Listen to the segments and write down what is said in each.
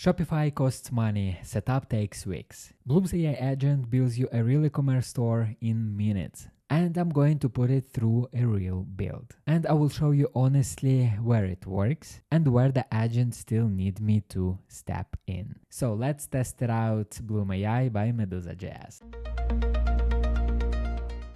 Shopify costs money, setup takes weeks. Bloom's AI agent builds you a real e-commerce store in minutes. And I'm going to put it through a real build. And I will show you honestly where it works and where the agent still need me to step in. So let's test it out. Bloom AI by Medusa.js.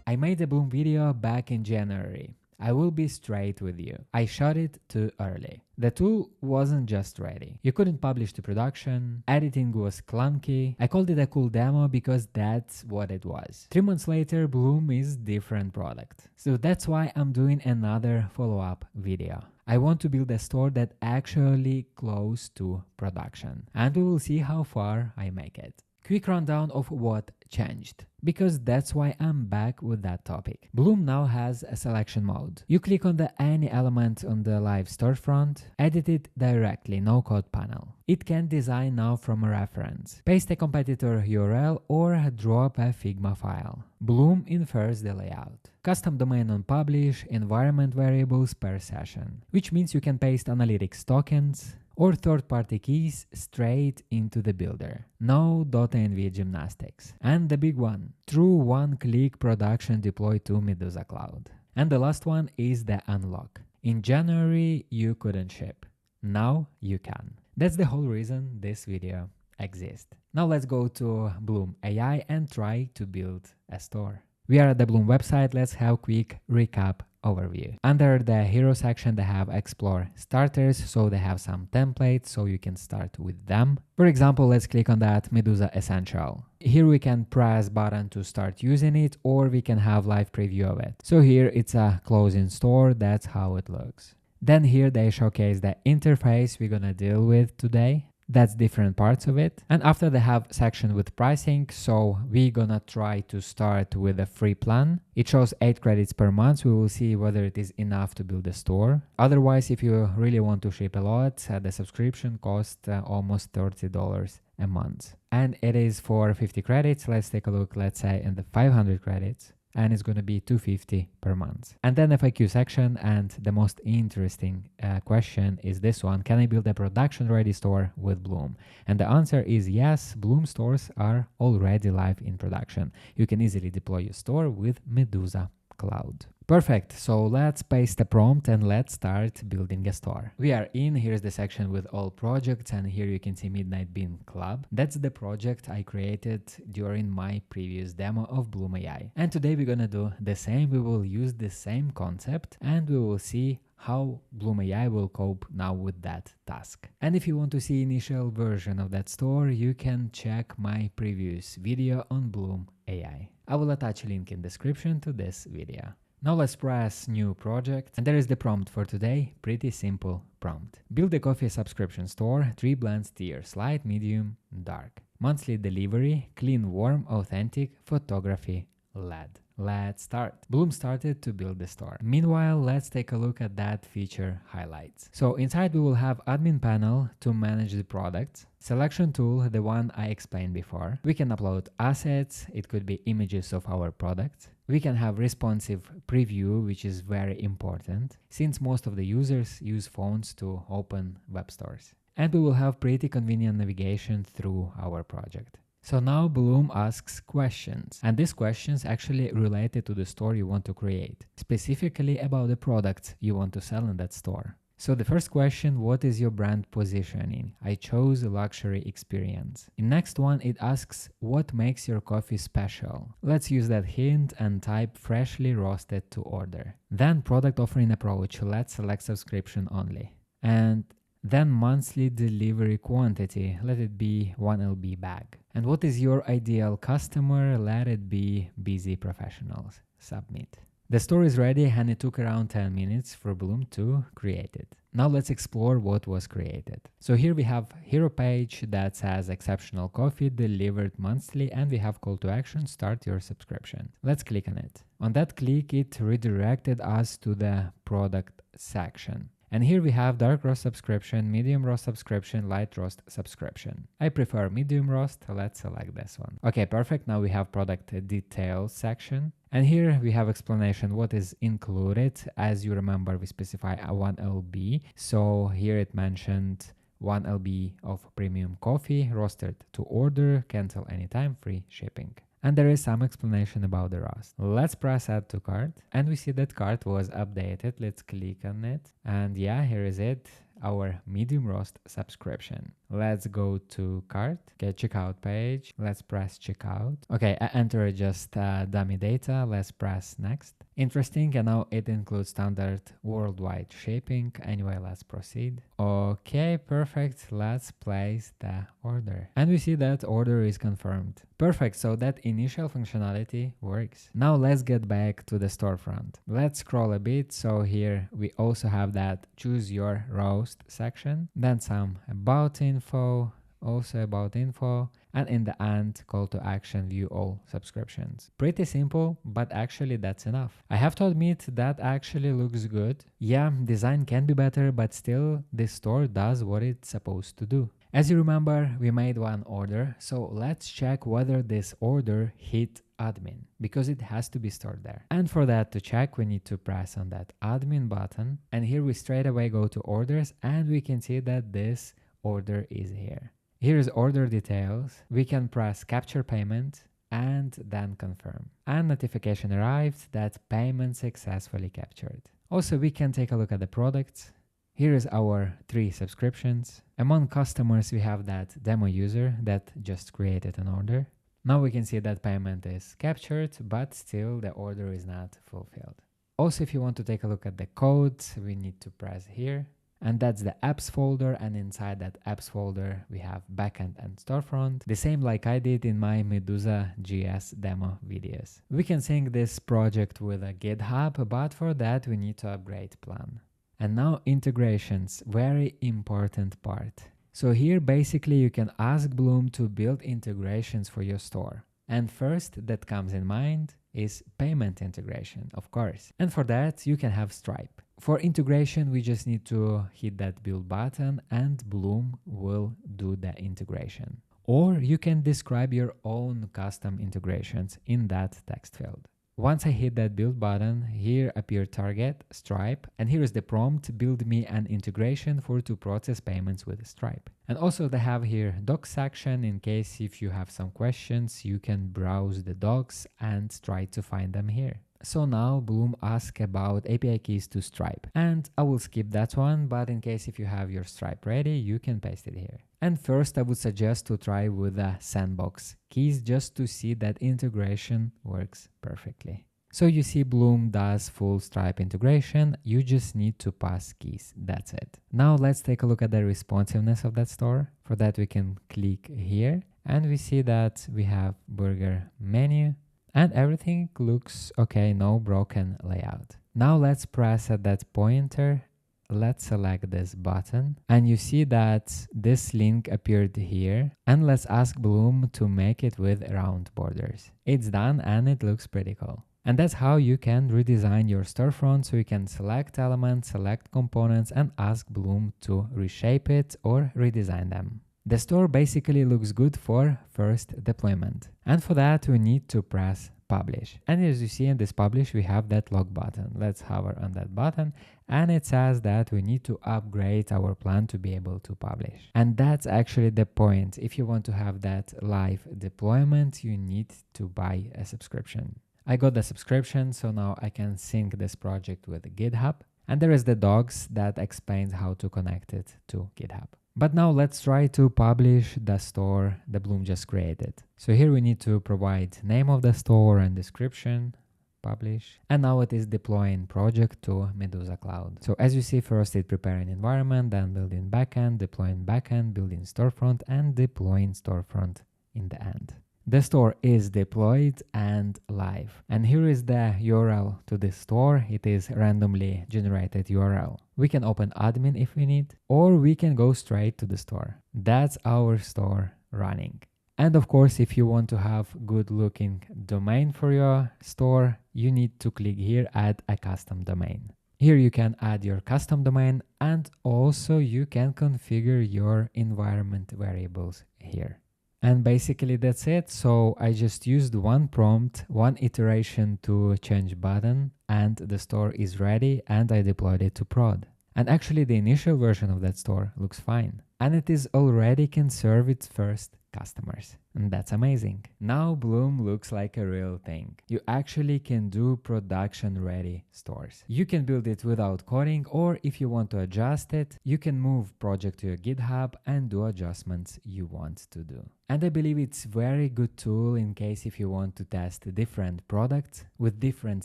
I made a Bloom video back in January. I will be straight with you. I shot it too early. The tool wasn't just ready. You couldn't publish to production, editing was clunky. I called it a cool demo because that's what it was. 3 months later, Bloom is different product. So that's why I'm doing another follow-up video. I want to build a store that actually close to production. And we will see how far I make it. Quick rundown of what changed, because that's why I'm back with that topic. Bloom now has a selection mode. You click on any element on the live storefront, edit it directly, no code panel. It can design now from a reference, paste a competitor URL or drop a Figma file. Bloom infers the layout. Custom domain on publish, environment variables per session, which means you can paste analytics tokens or third-party keys straight into the builder. No .env gymnastics. And the big one, true one-click production deploy to Medusa Cloud. And the last one is the unlock. In January, you couldn't ship. Now you can. That's the whole reason this video exists. Now let's go to Bloom AI and try to build a store. We are at the Bloom website. Let's have a quick recap overview. Under the hero section, they have explore starters, so they have some templates, so you can start with them. For example, let's click on that Medusa Essential. Here we can press button to start using it, or we can have live preview of it. So here it's a closing store, that's how it looks. Then here they showcase the interface we're gonna deal with today. That's different parts of it. And after they have section with pricing, so we're gonna try to start with a free plan. It shows 8 credits per month. We will see whether it is enough to build a store. Otherwise, if you really want to ship a lot, the subscription costs almost $30 a month. And it is for 50 credits. Let's take a look, let's say in the 500 credits. And it's going to be $250 per month. And then FAQ section, and the most interesting question is this one: can I build a production ready store with Bloom? And the answer is yes, Bloom stores are already live in production. You can easily deploy your store with Medusa Cloud. Perfect, so let's paste the prompt and let's start building a store. We are in, here's the section with all projects, and here you can see Midnight Bean Club. That's the project I created during my previous demo of Bloom AI. And today we're gonna do the same. We will use the same concept and we will see how Bloom AI will cope now with that task. And if you want to see initial version of that store, you can check my previous video on Bloom AI. I will attach a link in description to this video. Now let's press new project, and there is the prompt for today. Pretty simple prompt. Build a coffee subscription store, 3 blends tiers, light, medium, dark. Monthly delivery, clean, warm, authentic, photography, LED. Let's start. Bloom started to build the store. Meanwhile, let's take a look at that feature highlights. So inside we will have admin panel to manage the products, selection tool, the one I explained before. We can upload assets, it could be images of our products. We can have responsive preview, which is very important since most of the users use phones to open web stores. And we will have pretty convenient navigation through our project. So now Bloom asks questions, and these questions actually related to the store you want to create, specifically about the products you want to sell in that store. So the first question, what is your brand positioning? I chose luxury experience. In next one, it asks what makes your coffee special. Let's use that hint and type freshly roasted to order. Then product offering approach, let's select subscription only. And then monthly delivery quantity, let it be 1 lb bag. And what is your ideal customer? Let it be busy professionals. Submit. The store is ready and it took around 10 minutes for Bloom to create it. Now let's explore what was created. So here we have hero page that says exceptional coffee delivered monthly, and we have call to action, start your subscription. Let's click on it. On that click, it redirected us to the product section. And here we have dark roast subscription, medium roast subscription, light roast subscription. I prefer medium roast, let's select this one. Okay, perfect, now we have product details section. And here we have explanation what is included. As you remember, we specify a 1 lb. So here it mentioned 1 lb of premium coffee, roasted to order, cancel anytime, free shipping. And there is some explanation about the roast. Let's press add to cart and we see that cart was updated. Let's click on it and yeah, here is it, our medium roast subscription. Let's go to cart, okay, checkout page. Let's press checkout. Okay, I enter just dummy data. Let's press next. Interesting, and now it includes standard worldwide shipping. Anyway, let's proceed. Okay, perfect. Let's place the order. And we see that order is confirmed. Perfect, so that initial functionality works. Now let's get back to the storefront. Let's scroll a bit. So here we also have that choose your roast section, then some about info, also about info, and in the end, call to action, view all subscriptions. Pretty simple, but actually that's enough. I have to admit that actually looks good. Yeah, design can be better, but still this store does what it's supposed to do. As you remember, we made one order, so let's check whether this order hit admin, because it has to be stored there. And for that to check, we need to press on that admin button, and here we straight away go to orders, and we can see that this order is here. Here is order details. We can press capture payment and then confirm. And notification arrived that payment successfully captured. Also, we can take a look at the products. Here is our 3 subscriptions. Among customers, we have that demo user that just created an order. Now we can see that payment is captured, but still the order is not fulfilled. Also, if you want to take a look at the code, we need to press here. And that's the apps folder, and inside that apps folder we have backend and storefront, the same like I did in my Medusa.js demo videos. We can sync this project with a GitHub, but for that we need to upgrade plan. And now integrations, very important part. So here basically you can ask Bloom to build integrations for your store. And first that comes in mind is payment integration, of course. And for that you can have Stripe. For integration, we just need to hit that build button and Bloom will do the integration. Or you can describe your own custom integrations in that text field. Once I hit that build button, here appear target, Stripe, and here is the prompt, build me an integration to process payments with Stripe. And also they have here docs section in case if you have some questions, you can browse the docs and try to find them here. So now Bloom asks about API keys to Stripe, and I will skip that one, but in case if you have your Stripe ready, you can paste it here. And first I would suggest to try with the sandbox keys just to see that integration works perfectly. So you see Bloom does full Stripe integration, you just need to pass keys, that's it. Now let's take a look at the responsiveness of that store. For that we can click here and we see that we have burger menu, and everything looks okay, no broken layout. Now let's press at that pointer, let's select this button, and you see that this link appeared here, and let's ask Bloom to make it with round borders. It's done and it looks pretty cool. And that's how you can redesign your storefront, so you can select elements, select components, and ask Bloom to reshape it or redesign them. The store basically looks good for first deployment. And for that, we need to press publish. And as you see in this publish, we have that log button. Let's hover on that button. And it says that we need to upgrade our plan to be able to publish. And that's actually the point. If you want to have that live deployment, you need to buy a subscription. I got the subscription, so now I can sync this project with GitHub. And there is the docs that explains how to connect it to GitHub. But now let's try to publish the store the Bloom just created. So here we need to provide name of the store and description, publish. And now it is deploying project to Medusa Cloud. So as you see, first it preparing environment, then building backend, deploying backend, building storefront, and deploying storefront in the end. The store is deployed and live. And here is the URL to this store. It is randomly generated URL. We can open admin if we need, or we can go straight to the store. That's our store running. And of course, if you want to have good looking domain for your store, you need to click here, add a custom domain. Here you can add your custom domain, and also you can configure your environment variables here. And basically that's it. So I just used one prompt, one iteration to change button, and the store is ready and I deployed it to prod. And actually the initial version of that store looks fine. And it is already can serve its first customers. And that's amazing. Now Bloom looks like a real thing. You actually can do production ready stores. You can build it without coding, or if you want to adjust it, you can move project to your GitHub and do adjustments you want to do. And I believe it's very good tool in case if you want to test different products with different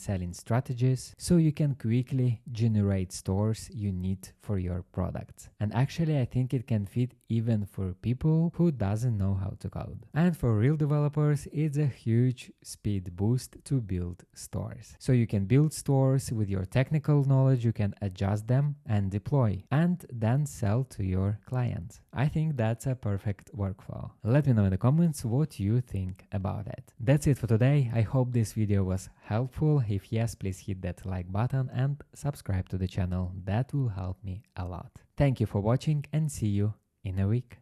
selling strategies, so you can quickly generate stores you need for your products. And actually I think it can fit even for people who doesn't know how to code. And for real developers, it's a huge speed boost to build stores. So you can build stores with your technical knowledge, you can adjust them and deploy, and then sell to your clients. I think that's a perfect workflow. Let me know in the comments what you think about it. That's it for today. I hope this video was helpful. If yes, please hit that like button and subscribe to the channel. That will help me a lot. Thank you for watching and see you in a week.